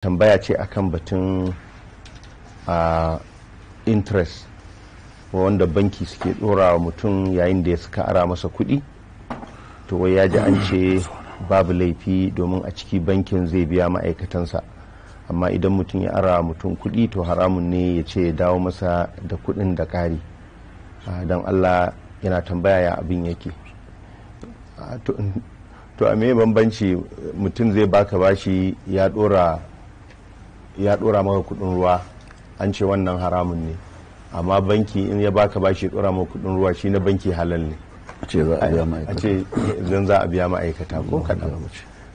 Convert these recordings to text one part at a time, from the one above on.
tambaya ce akan batun interest wanda banki suke dora wa mutum yayin da ya suka ara masa kuɗi, to wai ya ji an ce babu laifi domin a ciki bankin zai biya ma'aikatansa, amma idan mutum ya ara mutum kuɗi to haramun ne ya ce ya dawo masa da kuɗin da ƙari. don Allah yana tambaya ya abin yake. To a me bambanci mutum zai baka bashi ya dora maka kudin ruwa, an ce wannan haramun ne, amma banki in ya baka bashi ya dora maka kudin ruwa shi na banki halal ne, a ce zan za a biya ma'aikata ko kaɗan.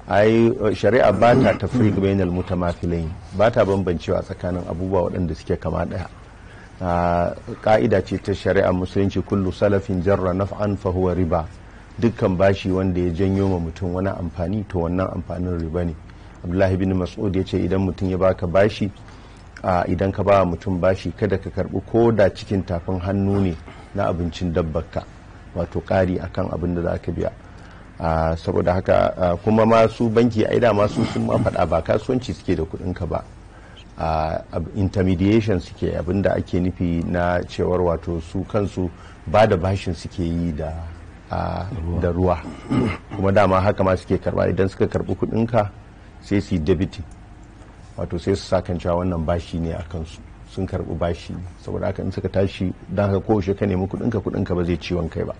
ai shari'a ba ta tafriq bainal mutamathilain, ba ta bambancewa tsakanin abubuwa waɗanda suke kama ɗaya. ka'ida ce ta shari'a musulunci, kullu salafin jarra naf'an fa huwa riba. dukkan bashi wanda ya janyo ma mutum wani amfani to wannan amfanin riba ne. Abdullahi bin Mas'ud ya ce idan mutum ya baka bashi, idan ka ba mutum bashi kada ka karbi ko da cikin tafin hannu ne na abincin dabbarka, wato ƙari akan abin da za ka biya. saboda haka kuma masu banki ai da masu sun ma faɗa ba kasuwanci suke da kuɗinka ba, intermediation suke, abin da ake nufi na cewar wato su kansu ba da bashin suke yi da ruwa. kuma dama haka ma suke karba, idan suka karbi kudinka sai su yi debiting, wato sai su sakan cewa wannan bashi ne a kansu, sun karbi bashi ne. saboda haka in suka tashi don haka kowace ka nemi kudinka ba zai ciwon kai ba,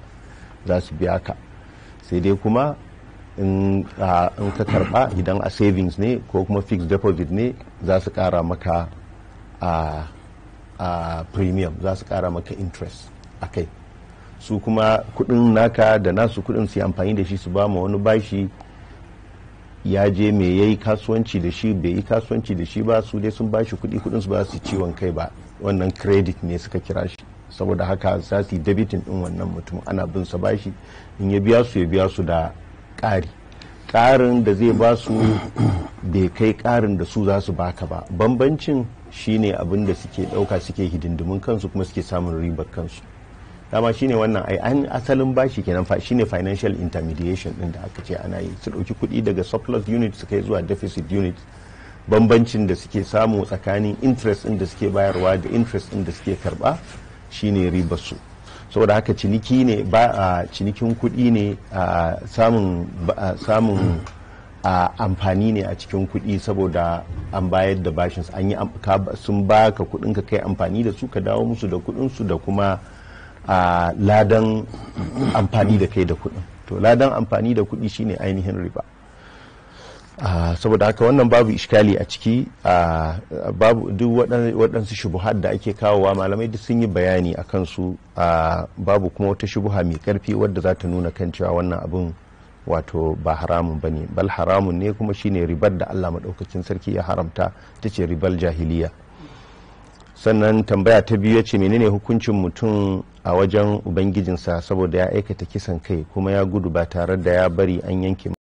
za su biya ka. sai dai kuma in ka karba idan a savings ne ko kuma fixed deposit ne za su kara maka premium, za su kara maka interest a kai. su kuma kudin naka da nasu kudin su yi amfani da shi su ba ma wani bashi, ya je me yayi kasuwanci da shi bai yi kasuwanci da shi ba, su dai sun bashi kudin su ba su ciwon kai ba, wannan credit ne suka kira shi. saboda haka za su yi debiting din wannan mutum, ana bin sa bashi, in ya biya su da ƙarin da zai ba su bai kai ƙarin da su za su baka ba. bambancin shine abin da suke ɗauka suke hidindimin kansu kuma suke samun ribar kansu. dama shine wannan an asalin bashi kenan, shine financial intermediation din da aka ce ana yi, su dauki kuɗi daga surplus unit su kai zuwa deficit unit. bambancin da suke samu tsakanin interest din da suke bayarwa da interest din da suke karba shine ribar su. saboda haka ciniki ne, ba cinikin kuɗi ne, samun amfani ne a cikin kuɗi, saboda an bayar da bashin sun baka kuɗin ka kai amfani da su, ka dawo musu da kuɗin su da kuma ladan amfani da kai da kuɗin. to ladan amfani da kuɗi shine ainihin riba. saboda haka wannan babu iskali a ciki, babu duk waɗansu shubuhat da ake kawowa malamai duk sun yi bayani a kansu. babu kuma wata shubuha mai ƙarfi wadda za ta nuna kan cewa wannan abin wato ba haramun ba ne, bal haramun ne, kuma shine ribar da Allah maɗaukacin sarki ya haramta, ta ce ribar jahiliya. sannan tambaya ta biyu ya ce menene hukuncin mutum a wajen ubangijinsa saboda ya aikata kisan kai kuma ya gudu ba tare da ya bari an yanke